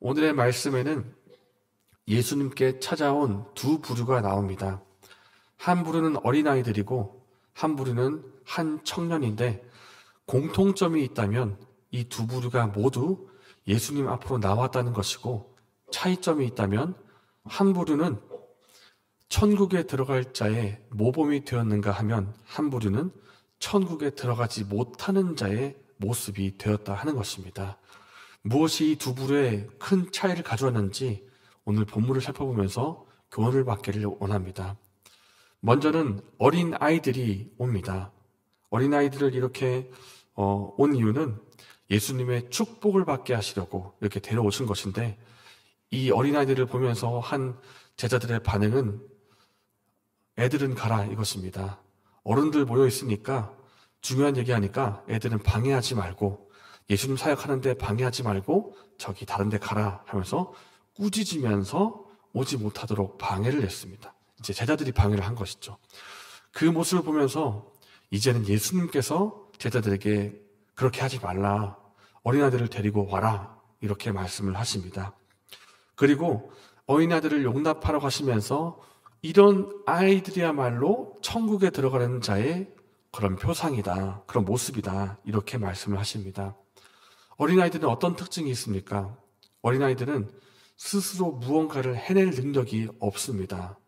오늘의 말씀에는 예수님께 찾아온 두 부류가 나옵니다. 한 부류는 어린아이들이고 한 부류는 한 청년인데, 공통점이 있다면 이 두 부류가 모두 예수님 앞으로 나왔다는 것이고, 차이점이 있다면 한 부류는 천국에 들어갈 자의 모범이 되었는가 하면 한 부류는 천국에 들어가지 못하는 자의 모습이 되었다 하는 것입니다. 무엇이 이 두 부류의 큰 차이를 가져왔는지 오늘 본문을 살펴보면서 교훈을 받기를 원합니다. 먼저는 어린 아이들이 옵니다. 어린 아이들을 이렇게 온 이유는 예수님의 축복을 받게 하시려고 이렇게 데려오신 것인데, 이 어린 아이들을 보면서 한 제자들의 반응은 애들은 가라 이것입니다. 어른들 모여 있으니까 중요한 얘기하니까 애들은 방해하지 말고, 예수님 사역하는데 방해하지 말고 저기 다른 데 가라 하면서 꾸짖으면서 오지 못하도록 방해를 했습니다. 이제 제자들이 방해를 한 것이죠. 그 모습을 보면서 이제는 예수님께서 제자들에게 그렇게 하지 말라, 어린아이들을 데리고 와라 이렇게 말씀을 하십니다. 그리고 어린아이들을 용납하라고 하시면서 이런 아이들이야말로 천국에 들어가는 자의 그런 표상이다, 그런 모습이다 이렇게 말씀을 하십니다. 어린아이들은 어떤 특징이 있습니까? 어린아이들은 스스로 무언가를 해낼 능력이 없습니다.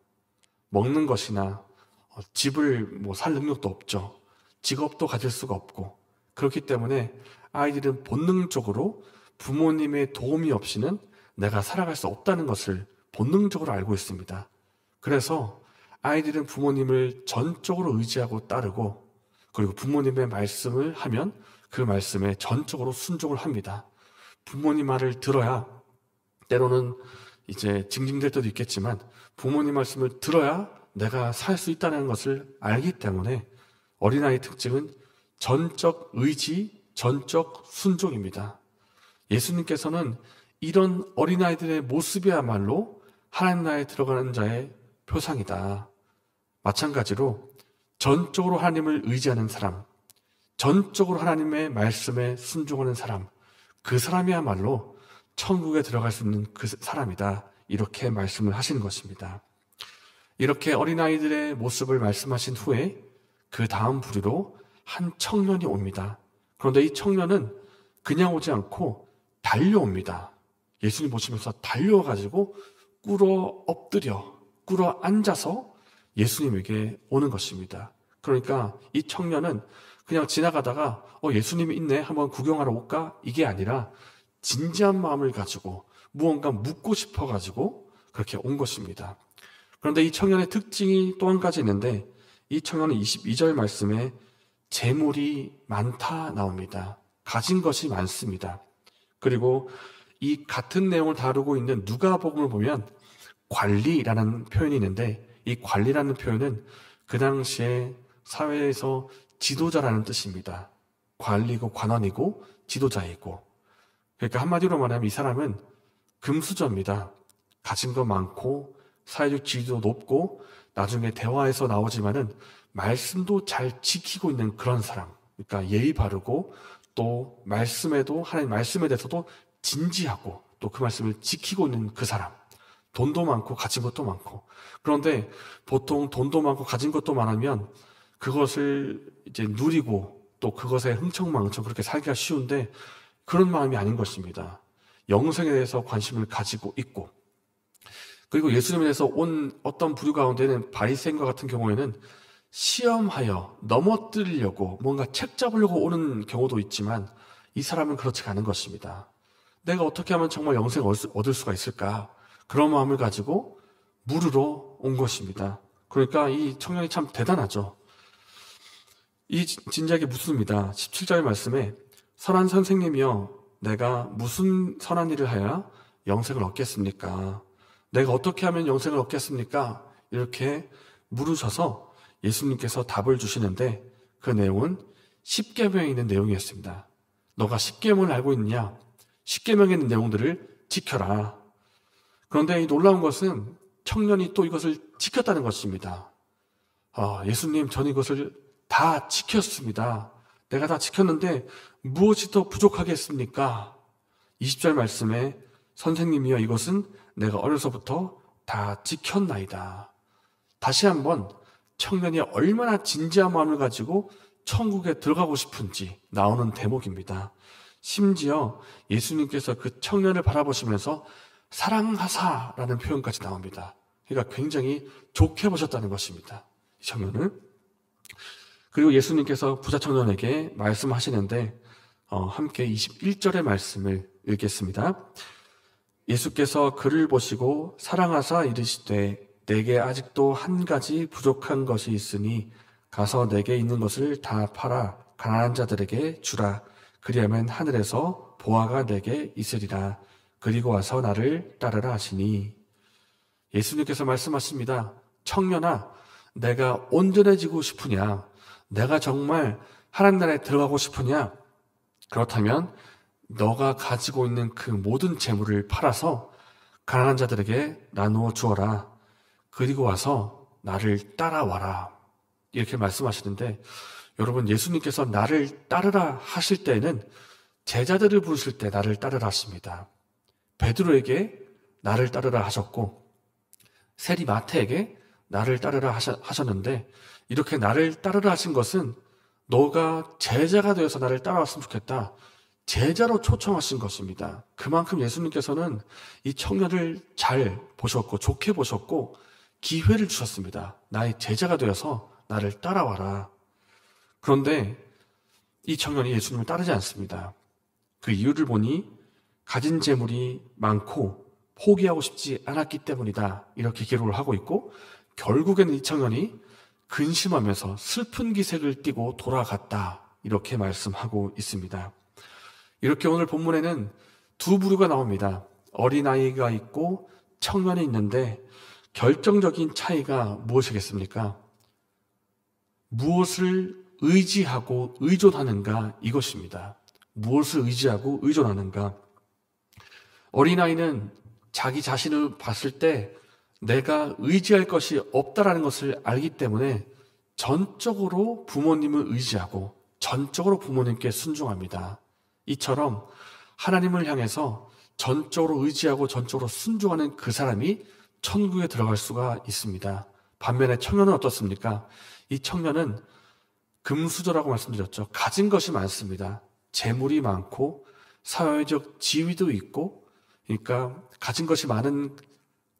먹는 것이나 집을 살 능력도 없죠. 직업도 가질 수가 없고, 그렇기 때문에 아이들은 본능적으로 부모님의 도움이 없이는 내가 살아갈 수 없다는 것을 본능적으로 알고 있습니다. 그래서 아이들은 부모님을 전적으로 의지하고 따르고, 그리고 부모님의 말씀을 하면 그 말씀에 전적으로 순종을 합니다. 부모님 말을 들어야, 때로는 이제 징징댈 때도 있겠지만 부모님 말씀을 들어야 내가 살 수 있다는 것을 알기 때문에 어린아이의 특징은 전적 의지, 전적 순종입니다. 예수님께서는 이런 어린아이들의 모습이야말로 하나님 나라에 들어가는 자의 표상이다. 마찬가지로 전적으로 하나님을 의지하는 사람, 전적으로 하나님의 말씀에 순종하는 사람, 그 사람이야말로 천국에 들어갈 수 있는 그 사람이다 이렇게 말씀을 하시는 것입니다. 이렇게 어린아이들의 모습을 말씀하신 후에 그 다음 부류로 한 청년이 옵니다. 그런데 이 청년은 그냥 오지 않고 달려옵니다. 예수님 보시면서 달려와가지고 꿇어 앉아서 예수님에게 오는 것입니다. 그러니까 이 청년은 그냥 지나가다가 예수님이 있네, 한번 구경하러 올까? 이게 아니라 진지한 마음을 가지고 무언가 묻고 싶어가지고 그렇게 온 것입니다. 그런데 이 청년의 특징이 또 한 가지 있는데, 이 청년은 22절 말씀에 재물이 많다 나옵니다. 가진 것이 많습니다. 그리고 이 같은 내용을 다루고 있는 누가복음을 보면 관리라는 표현이 있는데, 이 관리라는 표현은 그 당시에 사회에서 지도자라는 뜻입니다. 관리고 관원이고 지도자이고, 그러니까 한마디로 말하면 이 사람은 금수저입니다. 가진 거 많고 사회적 지위도 높고 나중에 대화에서 나오지만은 말씀도 잘 지키고 있는 그런 사람. 그러니까 예의 바르고 또 말씀에도, 하나님 말씀에 대해서도 진지하고 또 그 말씀을 지키고 있는 그 사람. 돈도 많고 가진 것도 많고. 그런데 보통 돈도 많고 가진 것도 많으면 그것을 이제 누리고 또 그것에 흥청망청 그렇게 살기가 쉬운데, 그런 마음이 아닌 것입니다. 영생에 대해서 관심을 가지고 있고, 그리고 예수님에 대해서 온 어떤 부류 가운데는 바리새인과 같은 경우에는 시험하여 넘어뜨리려고 뭔가 책 잡으려고 오는 경우도 있지만, 이 사람은 그렇지 않은 것입니다. 내가 어떻게 하면 정말 영생을 얻을 수가 있을까? 그런 마음을 가지고 물으러 온 것입니다. 그러니까 이 청년이 참 대단하죠. 이 진지하게 묻습니다. 17절 말씀에 선한 선생님이여, 내가 무슨 선한 일을 하여 영생을 얻겠습니까? 내가 어떻게 하면 영생을 얻겠습니까? 이렇게 물으셔서 예수님께서 답을 주시는데, 그 내용은 십계명에 있는 내용이었습니다. 너가 십계명을 알고 있느냐? 십계명에 있는 내용들을 지켜라. 그런데 이 놀라운 것은 청년이 또 이것을 지켰다는 것입니다. 예수님, 저는 이것을 다 지켰습니다. 내가 다 지켰는데 무엇이 더 부족하겠습니까? 20절 말씀에 선생님이여 이것은 내가 어려서부터 다 지켰나이다. 다시 한번 청년이 얼마나 진지한 마음을 가지고 천국에 들어가고 싶은지 나오는 대목입니다. 심지어 예수님께서 그 청년을 바라보시면서 사랑하사라는 표현까지 나옵니다. 그러니까 굉장히 좋게 보셨다는 것입니다. 이 청년을. 그리고 예수님께서 부자 청년에게 말씀하시는데 함께 21절의 말씀을 읽겠습니다. 예수께서 그를 보시고 사랑하사 이르시되 내게 아직도 한 가지 부족한 것이 있으니 가서 내게 있는 것을 다 팔아 가난한 자들에게 주라. 그리하면 하늘에서 보화가 내게 있으리라. 그리고 와서 나를 따르라 하시니 예수님께서 말씀하십니다. 청년아, 내가 온전해지고 싶으냐? 내가 정말 하나님 나라에 들어가고 싶으냐? 그렇다면 너가 가지고 있는 그 모든 재물을 팔아서 가난한 자들에게 나누어 주어라. 그리고 와서 나를 따라와라. 이렇게 말씀하시는데 여러분, 예수님께서 나를 따르라 하실 때에는 제자들을 부르실 때 나를 따르라 하십니다. 베드로에게 나를 따르라 하셨고 세리마태에게 나를 따르라 하셨는데 이렇게 나를 따르라 하신 것은 너가 제자가 되어서 나를 따라왔으면 좋겠다. 제자로 초청하신 것입니다. 그만큼 예수님께서는 이 청년을 잘 보셨고 좋게 보셨고 기회를 주셨습니다. 나의 제자가 되어서 나를 따라와라. 그런데 이 청년이 예수님을 따르지 않습니다. 그 이유를 보니 가진 재물이 많고 포기하고 싶지 않았기 때문이다. 이렇게 기록을 하고 있고 결국에는 이 청년이 근심하면서 슬픈 기색을 띠고 돌아갔다. 이렇게 말씀하고 있습니다. 이렇게 오늘 본문에는 두 부류가 나옵니다. 어린아이가 있고 청년이 있는데 결정적인 차이가 무엇이겠습니까? 무엇을 의지하고 의존하는가 이것입니다. 무엇을 의지하고 의존하는가. 어린아이는 자기 자신을 봤을 때 내가 의지할 것이 없다라는 것을 알기 때문에 전적으로 부모님을 의지하고 전적으로 부모님께 순종합니다. 이처럼 하나님을 향해서 전적으로 의지하고 전적으로 순종하는 그 사람이 천국에 들어갈 수가 있습니다. 반면에 청년은 어떻습니까? 이 청년은 금수저라고 말씀드렸죠. 가진 것이 많습니다. 재물이 많고 사회적 지위도 있고 그러니까 가진 것이 많은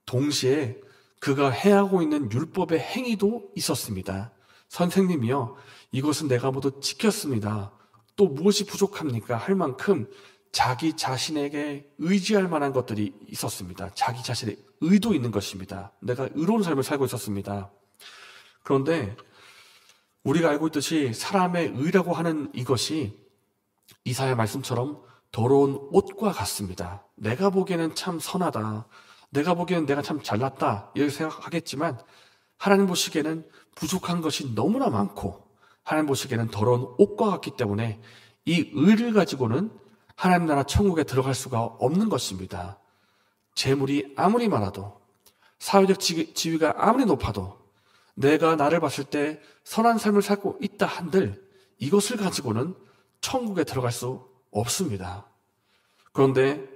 동시에 그가 해하고 있는 율법의 행위도 있었습니다. 선생님이요, 이것은 내가 모두 지켰습니다. 또 무엇이 부족합니까? 할 만큼 자기 자신에게 의지할 만한 것들이 있었습니다. 자기 자신의 의도 있는 것입니다. 내가 의로운 삶을 살고 있었습니다. 그런데 우리가 알고 있듯이 사람의 의라고 하는 이것이 이사야 말씀처럼 더러운 옷과 같습니다. 내가 보기에는 참 선하다. 내가 보기에는 내가 참 잘났다. 이렇게 생각하겠지만 하나님 보시기에는 부족한 것이 너무나 많고 하나님 보시기에는 더러운 옷과 같기 때문에 이 의를 가지고는 하나님 나라 천국에 들어갈 수가 없는 것입니다. 재물이 아무리 많아도 사회적 지위가 아무리 높아도 내가 나를 봤을 때 선한 삶을 살고 있다 한들 이것을 가지고는 천국에 들어갈 수 없습니다. 그런데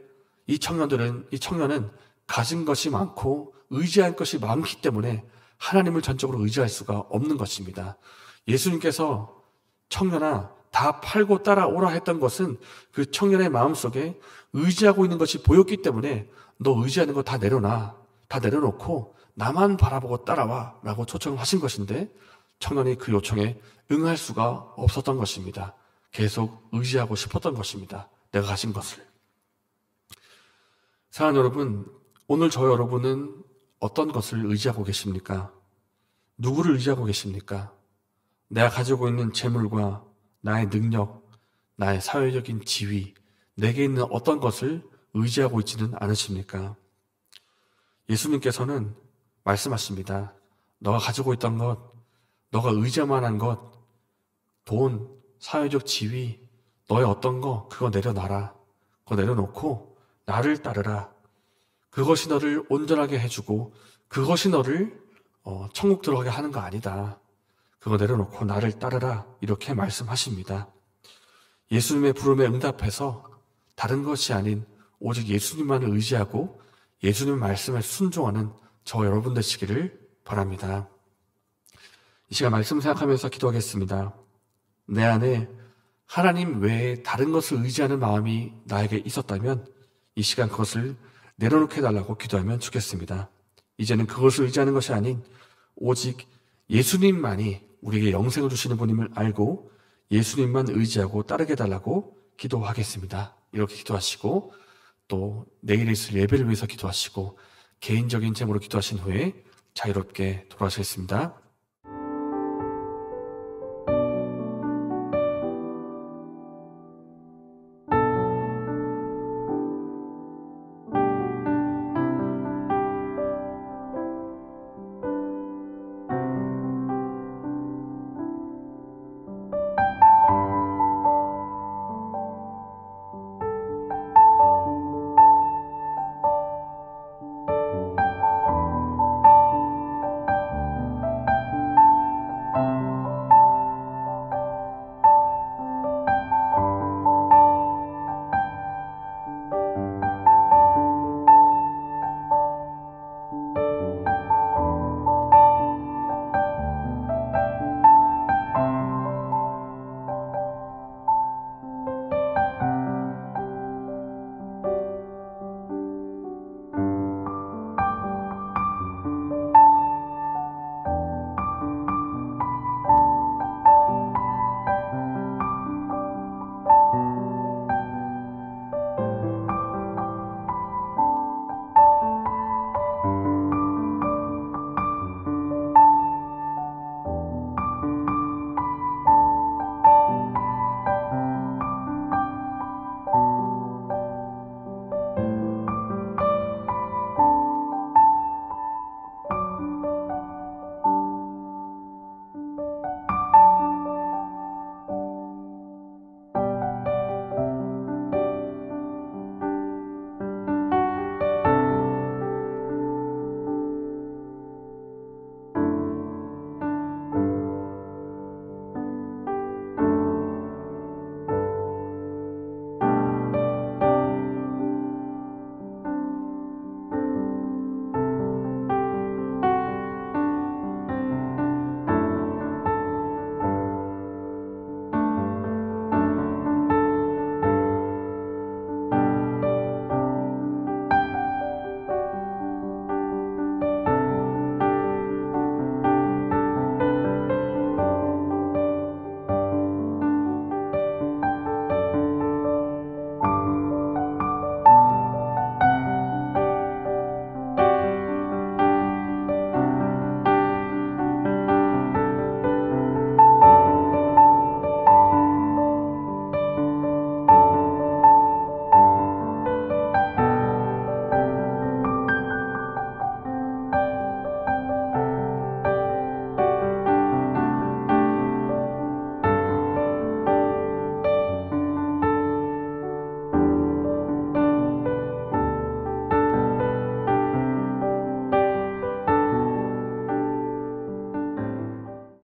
이 청년은 가진 것이 많고 의지할 것이 많기 때문에 하나님을 전적으로 의지할 수가 없는 것입니다. 예수님께서 청년아 다 팔고 따라오라 했던 것은 그 청년의 마음속에 의지하고 있는 것이 보였기 때문에 너 의지하는 거 다 내려놔. 다 내려놓고 나만 바라보고 따라와 라고 초청하신 것인데 청년이 그 요청에 응할 수가 없었던 것입니다. 계속 의지하고 싶었던 것입니다. 내가 가진 것을. 사랑하는 여러분, 오늘 저 여러분은 어떤 것을 의지하고 계십니까? 누구를 의지하고 계십니까? 내가 가지고 있는 재물과 나의 능력, 나의 사회적인 지위, 내게 있는 어떤 것을 의지하고 있지는 않으십니까? 예수님께서는 말씀하십니다. 너가 가지고 있던 것, 너가 의지할 만한 것, 돈, 사회적 지위, 너의 어떤 거, 그거 내려놔라. 그거 내려놓고 나를 따르라. 그것이 너를 온전하게 해주고 그것이 너를 천국 들어가게 하는 거 아니다. 그거 내려놓고 나를 따르라. 이렇게 말씀하십니다. 예수님의 부름에 응답해서 다른 것이 아닌 오직 예수님만을 의지하고 예수님 말씀에 순종하는 저와 여러분 되시기를 바랍니다. 이 시간 말씀 생각하면서 기도하겠습니다. 내 안에 하나님 외에 다른 것을 의지하는 마음이 나에게 있었다면 이 시간 그것을 내려놓게 해달라고 기도하면 좋겠습니다. 이제는 그것을 의지하는 것이 아닌 오직 예수님만이 우리에게 영생을 주시는 분임을 알고 예수님만 의지하고 따르게 해달라고 기도하겠습니다. 이렇게 기도하시고 또 내일에 있을 예배를 위해서 기도하시고 개인적인 제목으로 기도하신 후에 자유롭게 돌아가시겠습니다.